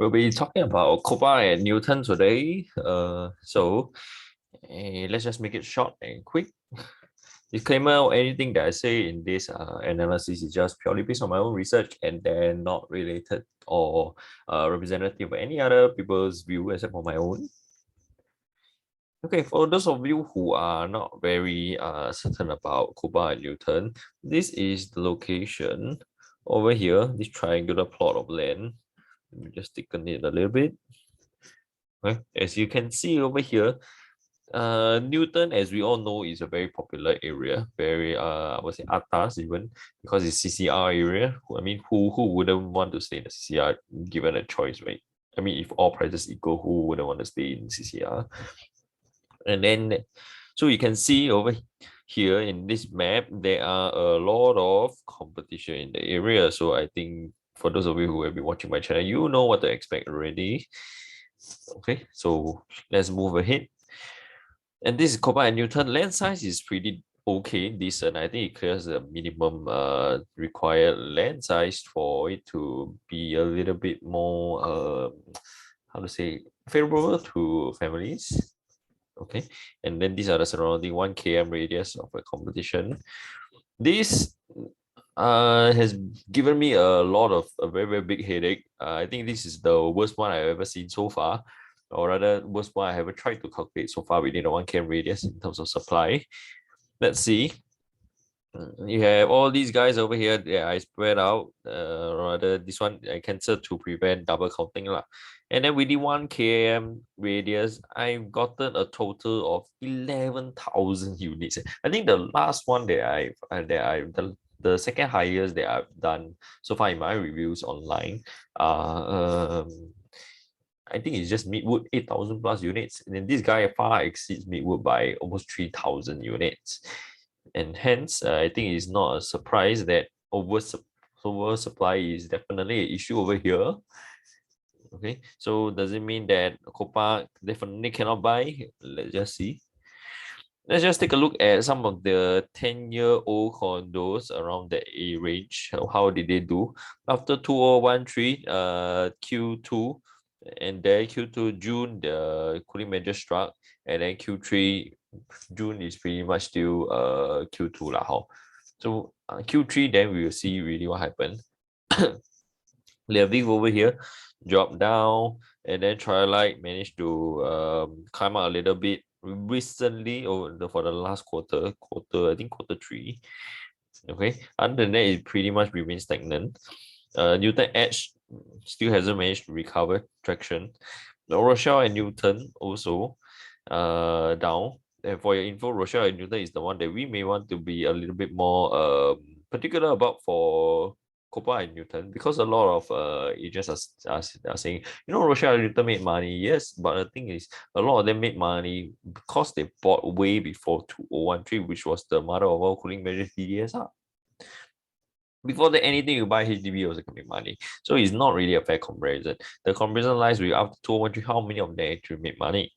We'll be talking about Copa and Newton today. Let's just make it short and quick. Disclaimer, anything that I say in this analysis is just purely based on my own research and then not related or representative of any other people's view except for my own. Okay, for those of you who are not very certain about Copa and Newton, this is the location over here, this triangular plot of land. Let me just thicken it a little bit. Okay, as you can see over here, Newton, as we all know, is a very popular area, very I would say atas even, because it's CCR area. I mean, who wouldn't want to stay in the CCR given a choice, right? I mean, if all prices equal, who wouldn't want to stay in CCR? And then, so you can see over here in this map, there are a lot of competition in the area. So I think for those of you who have been watching my channel, you know what to expect already. Okay, so let's move ahead. And this is Copa and Newton. Land size is pretty okay, decent. I think it clears the minimum required land size for it to be a little bit more how to say, favorable to families. Okay, and then these are the surrounding 1 km radius of a competition. This has given me a lot of a very big headache. I think this is the worst one I've ever seen so far, or rather worst one I have ever tried to calculate so far within a 1 km radius in terms of supply. Let's see. You have all these guys over here that I spread out. Rather this one I cancelled to prevent double counting lah. And then within 1 km radius, I've gotten a total of 11,000 units. I think the last one that the second highest that I've done so far in my reviews online, I think it's just Midwood 8,000 plus units. And then this guy far exceeds Midwood by almost 3,000 units. And hence, I think it's not a surprise that oversupply is definitely an issue over here. Okay, so does it mean that Copa definitely cannot buy? Let's just see. Let's just take a look at some of the 10-year-old condos around the A range. How did they do? After 2013, Q2, and then Q2 June, the cooling measure struck, and then Q3 June is pretty much still Q2 lah. So Q3, then we will see really what happened. Leviv over here dropped down, and then Twilight managed to climb out a little bit recently for the last quarter, I think quarter 3. Okay, other than that, it pretty much remains stagnant. Newton Edge still hasn't managed to recover traction. Rochelle and Newton also down. And for your info, Rochelle and Newton is the one that we may want to be a little bit more particular about for Copa and Newton, because a lot of agents are saying, Rochelle and Newton made money. Yes, but the thing is, a lot of them made money because they bought way before 2013, which was the mother of all cooling measures, TDSR. Before that, anything you buy HDB also can make money. So it's not really a fair comparison. The comparison lies with after 2013, how many of them actually made money.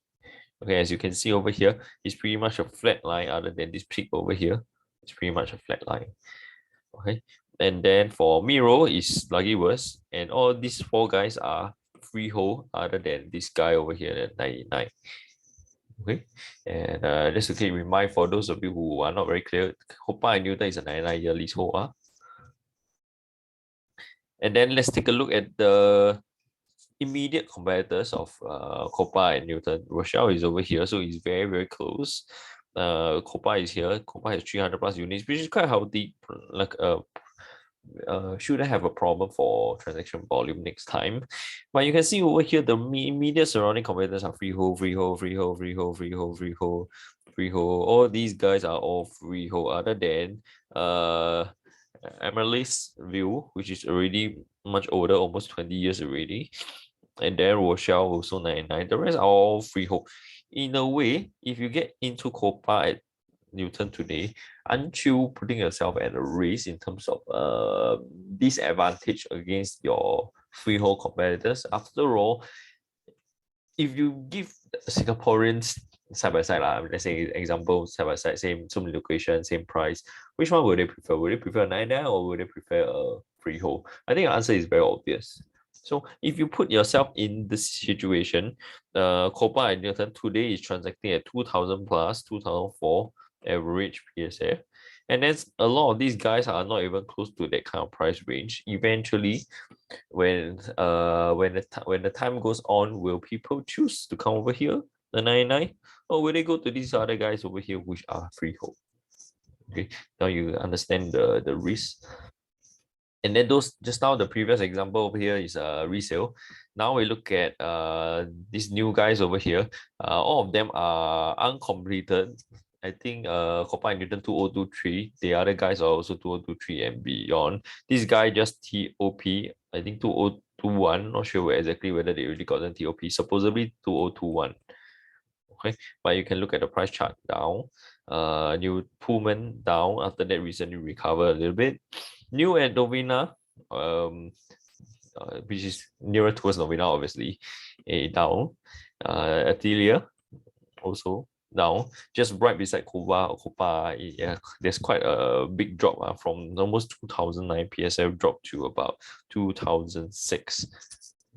Okay, as you can see over here, it's pretty much a flat line other than this peak over here. It's pretty much a flat line. Okay, and then for Miro is slightly worse. And all these 4 guys are freehold other than this guy over here at 99. Okay, and just to remind for those of you who are not very clear, Copa and Newton is a 99-year leasehold. And then let's take a look at the immediate competitors of Copa and Newton. Rochelle is over here, so it's very close. Copa is here. Copa has 300 plus units, which is quite healthy. Like shouldn't have a problem for transaction volume next time. But you can see over here the immediate surrounding competitors are freehold. All these guys are all freehold, other than Amaryllis View, which is already much older, almost 20 years already. And then Rochelle also 99. The rest are all freehold. In a way, if you get into Copa at Newton today, aren't you putting yourself at a risk in terms of disadvantage against your freehold competitors? After all, if you give Singaporeans side by side, let's say example side by side, same location, same price, which one would they prefer? Would they prefer a 99 or would they prefer a freehold? I think the answer is very obvious. So if you put yourself in this situation, Copa and Newton today is transacting at 2000 plus, 2004 average PSF. And then a lot of these guys are not even close to that kind of price range. Eventually, when the time goes on, will people choose to come over here, the 99, or will they go to these other guys over here which are freehold? Okay, now you understand the risk. And then those, just now the previous example over here is resale. Now we look at these new guys over here. All of them are uncompleted. I think Copa and Newton 2023. The other guys are also 2023 and beyond. This guy just TOP, I think 2021. Not sure exactly whether they already got the TOP. Supposedly 2021. Okay, but you can look at the price chart down. New Pullman down. After that, recently recovered a little bit. New at Novena, which is nearer towards Novena, obviously, down. Atelier also down, just right beside Copa. Yeah, there's quite a big drop from almost 2009 PSF drop to about 2006.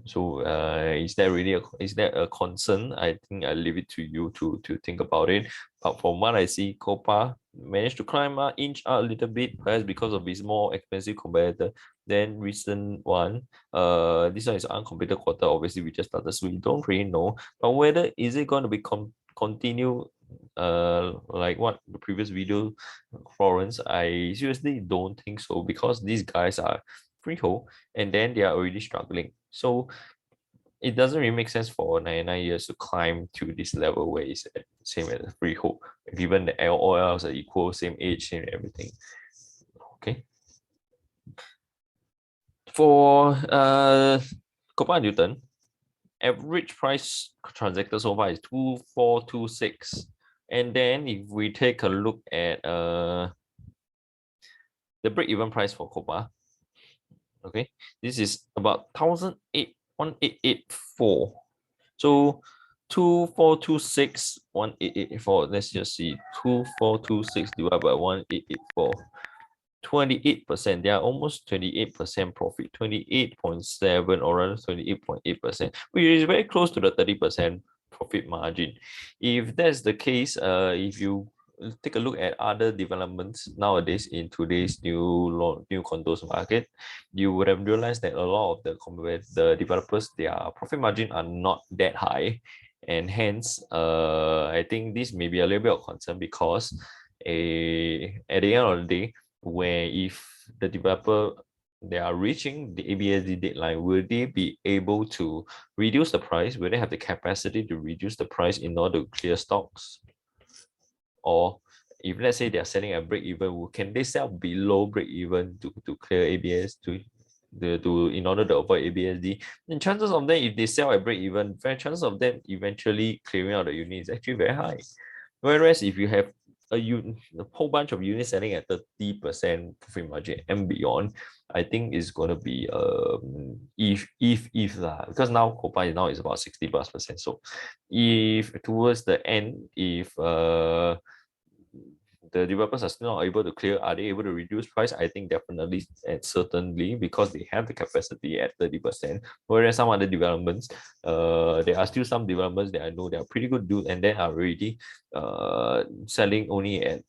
So is that a concern? I think I leave it to you to think about it. But from what I see, Copa managed to climb up, inch up a little bit, perhaps because of its more expensive competitor than recent one. This one is uncompleted quarter. Obviously, we just started, so we don't really know. But whether is it going to be continue like what the previous video, Florence, I seriously don't think so, because these guys are freehold and then they are already struggling. So it doesn't really make sense for 99 years to climb to this level where it's same as a freehold, given the LOLs are equal, same age, same everything. Okay. For Copa Newton, average price transacted so far is 2426. And then if we take a look at the break-even price for Copa, okay, this is about 1884. So 2426, 1884. Let's just see. 2426 divided by 1884. 28%. They are almost 28% profit. 28.7 or rather 28.8%, which is very close to the 30% profit margin. If that's the case, if you take a look at other developments nowadays in today's new condos market, you would have realized that a lot of the developers, their profit margin are not that high, and hence I think this may be a little bit of concern, because at the end of the day, where if the developer, they are reaching the ABSD deadline, will they be able to reduce the price? Will they have the capacity to reduce the price in order to clear stocks? Or if let's say they are selling at break even, can they sell below break even to clear ABS in order to avoid ABSD? And chances of them, if they sell at break even, chances of them eventually clearing out the unit is actually very high. Whereas if you have a whole bunch of units selling at 30% profit margin and beyond, I think it's going to be if lah, because now Copa is about 60+%. So if towards the end, if the developers are still not able to clear, are they able to reduce price? I think definitely and certainly, because they have the capacity at 30%. Whereas some other developments, there are still some developments that I know they are pretty good dude, and they are already selling only at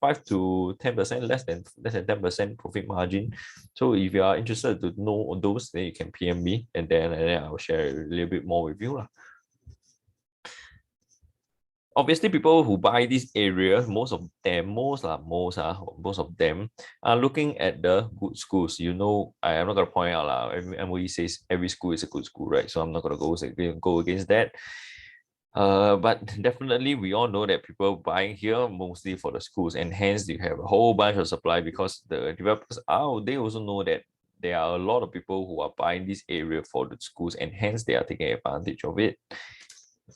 5 to 10%, less than 10% profit margin. So if you are interested to know those, then you can PM me, and then I'll share a little bit more with you lah. Obviously, people who buy this area, most of them are looking at the good schools. You know, I am not going to point out lah. MOE says every school is a good school, right? So I'm not going to go against that. But definitely, we all know that people buying here mostly for the schools, and hence you have a whole bunch of supply, because the developers they also know that there are a lot of people who are buying this area for the schools, and hence they are taking advantage of it.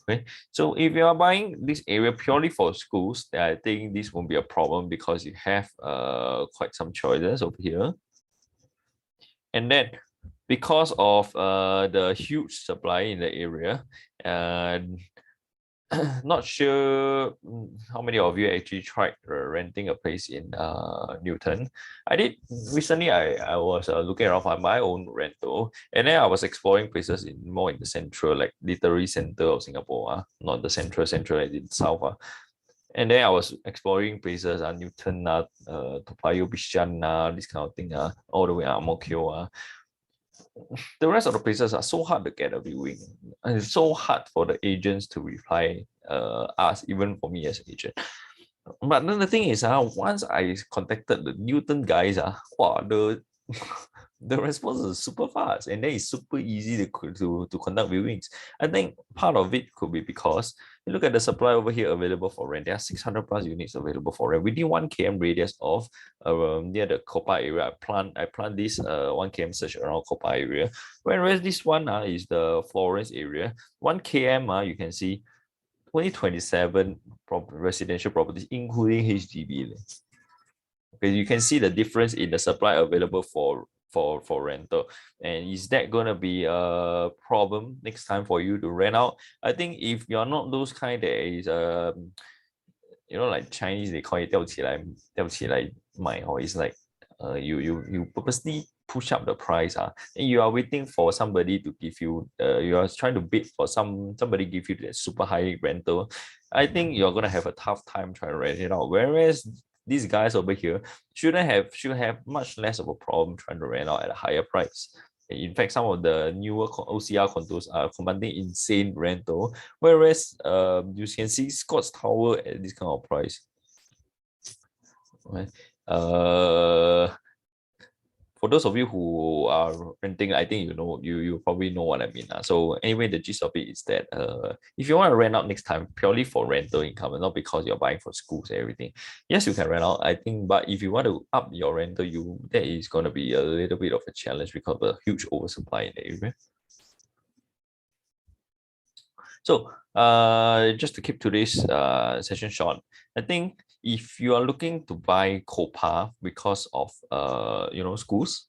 Okay, so if you are buying this area purely for schools, then I think this won't be a problem, because you have quite some choices over here. And then because of the huge supply in the area, not sure how many of you actually tried renting a place in Newton. I did recently. I was looking around for my own rental, and then I was exploring places in more in the central, like literary center of Singapore. Not the central like in south. And then I was exploring places, Newton, Toa Payoh, Bishan, this kind of thing, all the way Ang Mo Kio. The rest of the places are so hard to get a viewing, and it's so hard for the agents to reply us, even for me as an agent. But then the thing is, once I contacted the Newton guys, wow, the response is super fast, and then it's super easy to conduct viewings. I think part of it could be because you look at the supply over here available for rent. There are 600 plus units available for rent within 1 km radius of near the Copa area. I plant this 1 km search around Copa area, whereas this one is the Florence area. 1 km, you can see 2027 residential properties, including HDB. Okay, you can see the difference in the supply available for rental. And is that going to be a problem next time for you to rent out? I think if you're not those kind that is like Chinese, they call it 吊起来卖, or it's like you purposely push up the price, and you are waiting for somebody to give you you are trying to bid for somebody give you that super high rental. I think you're gonna have a tough time trying to rent it out. Whereas these guys over here should have much less of a problem trying to rent out at a higher price. In fact, some of the newer OCR condos are commanding insane rental, whereas you can see Scotts Tower at this kind of price. Right. For those of you who are renting, I think you probably know what I mean. So anyway, the gist of it is that if you want to rent out next time purely for rental income and not because you're buying for schools and everything, yes, you can rent out, I think. But if you want to up your rental, that is going to be a little bit of a challenge because of a huge oversupply in the area. So just to keep today's session short, I think if you are looking to buy Copa because of schools,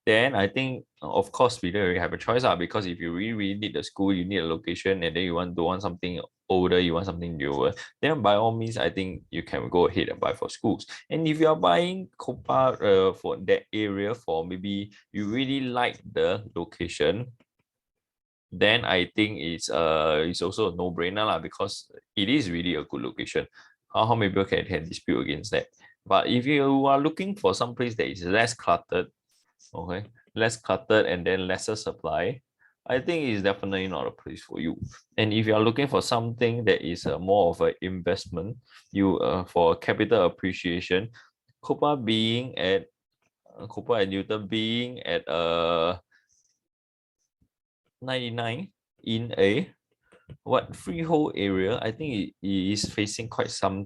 then I think of course we don't really have a choice, because if you really need the school, you need a location, and then you want something older, you want something newer, then by all means I think you can go ahead and buy for schools. And if you are buying Copa for that area, for maybe you really like the location, then I think it's also a no-brainer because it is really a good location. How many people can dispute against that? But if you are looking for some place that is less cluttered, okay, less cluttered and then lesser supply, I think it's definitely not a place for you. And if you are looking for something that is more of an investment, for capital appreciation, Copa and Newton being at 99 in a freehold area, I think it is facing quite some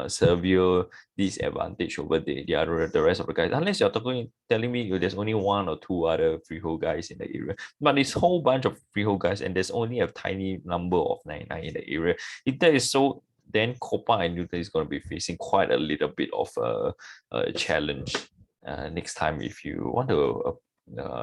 severe disadvantage over the rest of the guys. Unless you're telling me there's only one or two other freehold guys in the area, but it's whole bunch of freehold guys, and there's only a tiny number of 99 in the area. If that is so, then Copa and Newton is going to be facing quite a little bit of a challenge next time if you want to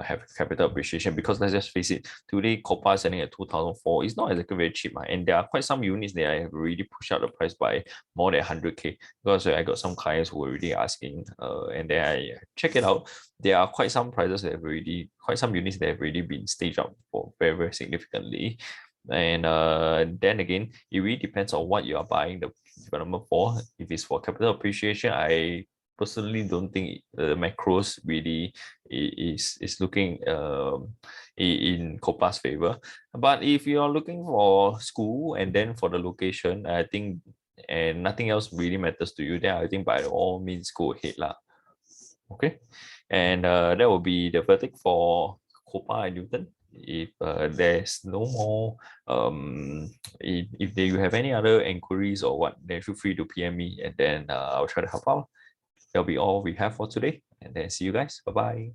have capital appreciation. Because let's just face it, today Copa is selling at 2004. It's not exactly very cheap, and there are quite some units that I have already pushed out the price by more than 100k, because I got some clients who were already asking, and then I check it out. There are quite some units that have already been staged out for very, very significantly. And then again, it really depends on what you are buying the development for. If it's for capital appreciation, I personally don't think the macros really is looking in Copa's favor. But if you are looking for school and then for the location, I think, and nothing else really matters to you, then I think by all means go ahead lah. Okay, and that will be the verdict for Copa and Newton. If there's no more if you have any other inquiries or what, then feel free to PM me, and then I'll try to help out. That'll be all we have for today, and then see you guys. Bye bye.